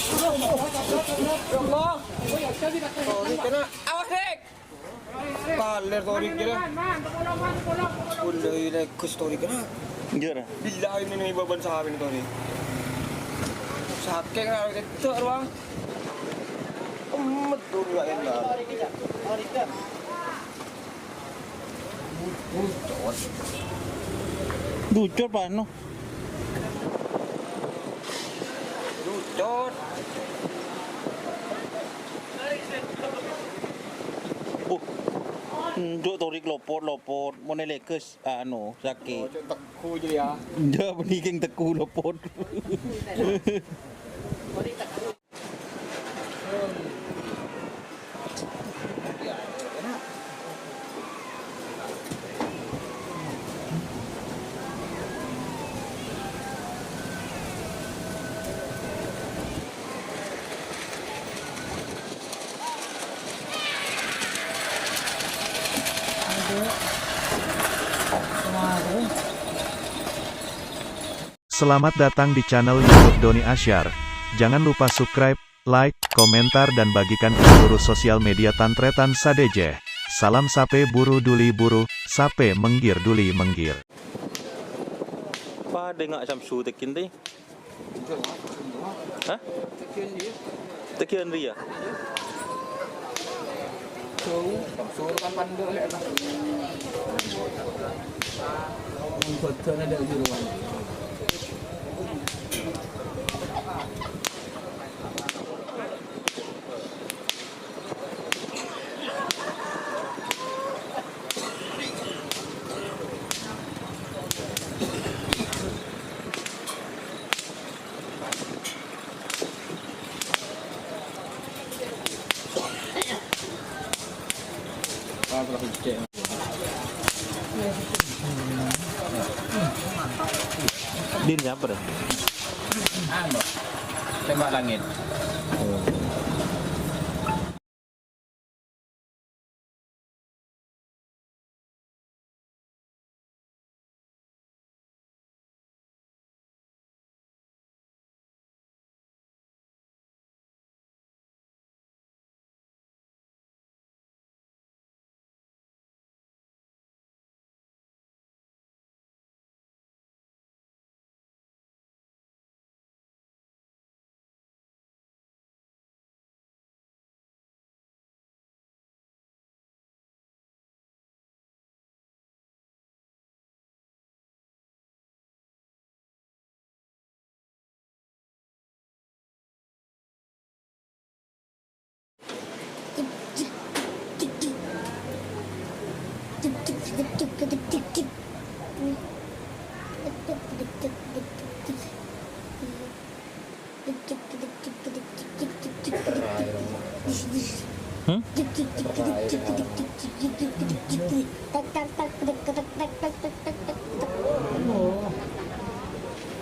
Allah. Sorry kena. Awas Rek. Paler sorry kena. Udah ini ke story kena. Gimana? Bila ini nih beban sahabat ini sorry. Sakit kena itu ruang. Betul nggak enak. Ducot pa no? Ducot. Duk torik lopot mone lekes anu sakit. Teku je ya. Dia peningking teku lopot. Selamat datang di channel YouTube Doni Asyar. Jangan lupa subscribe, like, komentar dan bagikan ke seluruh sosial media Tantretan Sadeje. Salam sape buru duli buru, sape menggir duli menggir. Pa dengar Syamsu tekin teh. Hah? Tekin dia. Suruh kan pandai lah. Betul ada juruan. Din siapa dah? Tembak langit.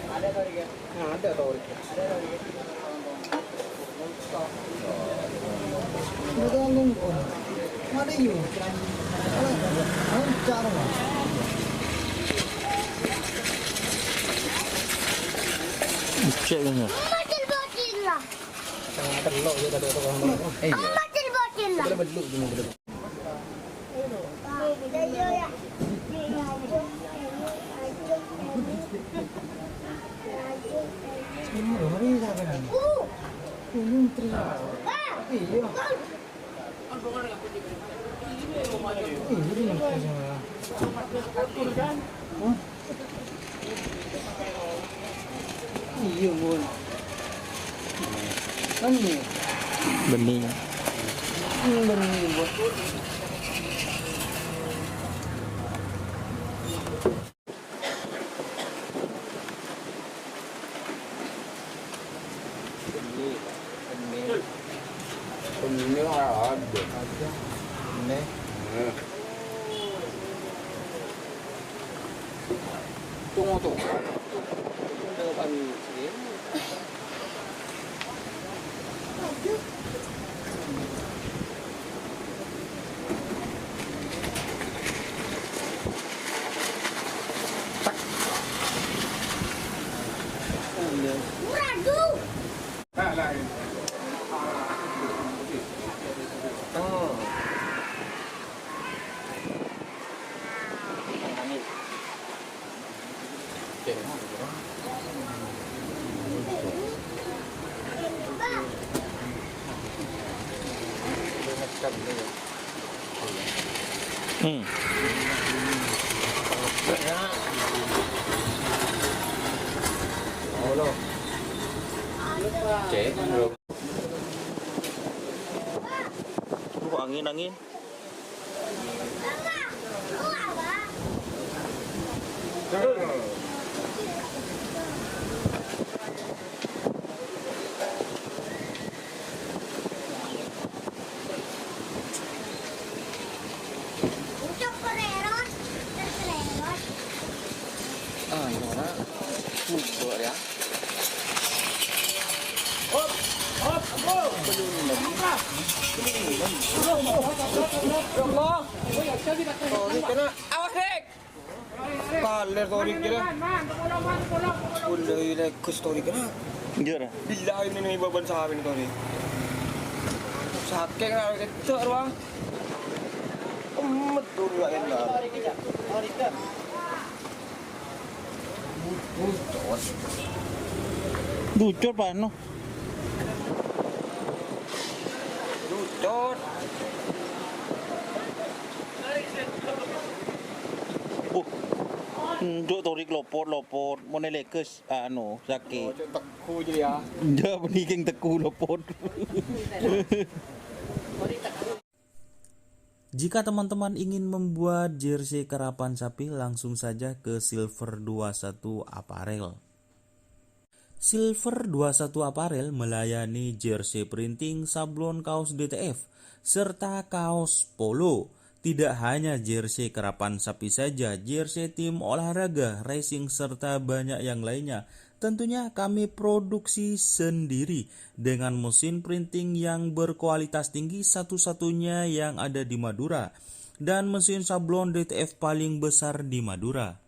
Ada tarik. Ada yuk. Cek kan ya? Botil lah. Telok je tadi orang. Botil lah. Boleh beluk je boleh. Iya, Bun. Benih. Benih. Benih, Bun. Benih ada. Benih. Tunggu tuh. Depan sini. Muradu. Tak lain. gitu ya. Oh lo. Cek belum. Angin. Untuk kererot, terkererot. Ah, gimana? Bubur ya. Torik kena. Awas, Dek. Kaler torik kena. Ulai lekus torik kena. Jura. Bila ini nih beban sahabat torik. Sakit kan itu ruang. Betul lah enak. Ducur pa no. Ducur. Duk torik lopot mone lekes sakit. Teku jadi ya. Dia peningking teku lopot. Jika teman-teman ingin membuat jersey karapan sapi, langsung saja ke Silver 21 Apparel. Silver 21 Apparel melayani jersey printing, sablon kaos DTF, serta kaos polo. Tidak hanya jersey karapan sapi saja, jersey tim olahraga, racing, serta banyak yang lainnya. Tentunya kami produksi sendiri dengan mesin printing yang berkualitas tinggi, satu-satunya yang ada di Madura, dan mesin sablon DTF paling besar di Madura.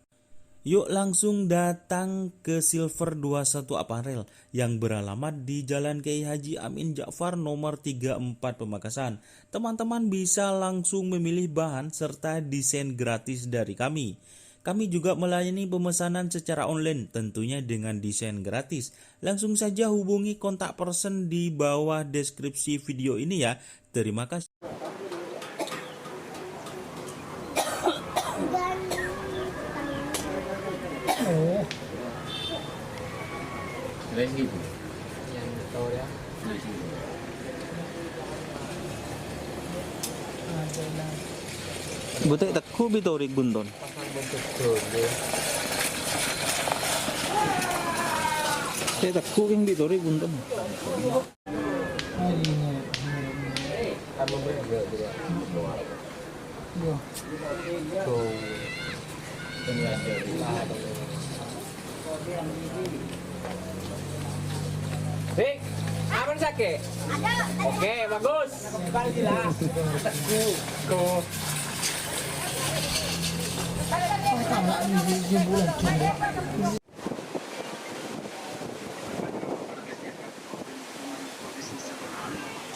Yuk langsung datang ke Silver 21 Apparel yang beralamat di Jalan Kiai Haji Amin Ja'far nomor 34 Pamekasan. Teman-teman bisa langsung memilih bahan serta desain gratis dari kami. Kami juga melayani pemesanan secara online tentunya dengan desain gratis. Langsung saja hubungi kontak person di bawah deskripsi video ini ya. Terima kasih. Yang tahu ya. Butek teku bi torik bunton. Saya teku yang bi torik bunton. Dik, apa sakit? Ada. Oke, bagus. Balik lah. Go.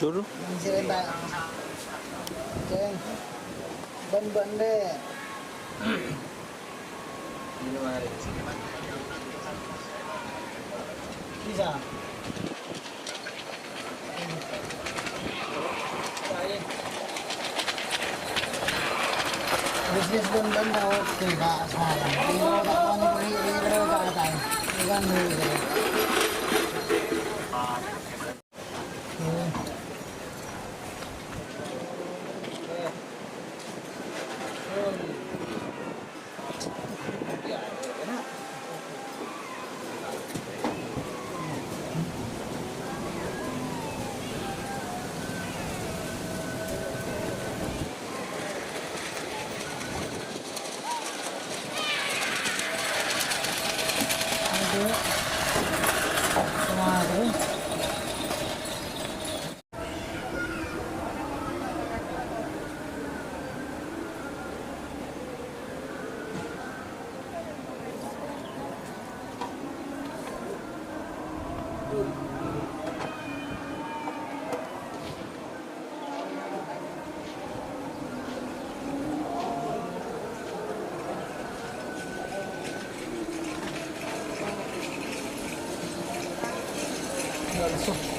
Suruh. Ban deh. Bisa. Bisnis ban oke kak sekarang. Kalau tak mau pergi kata, ikan dulu. Nggak bisa.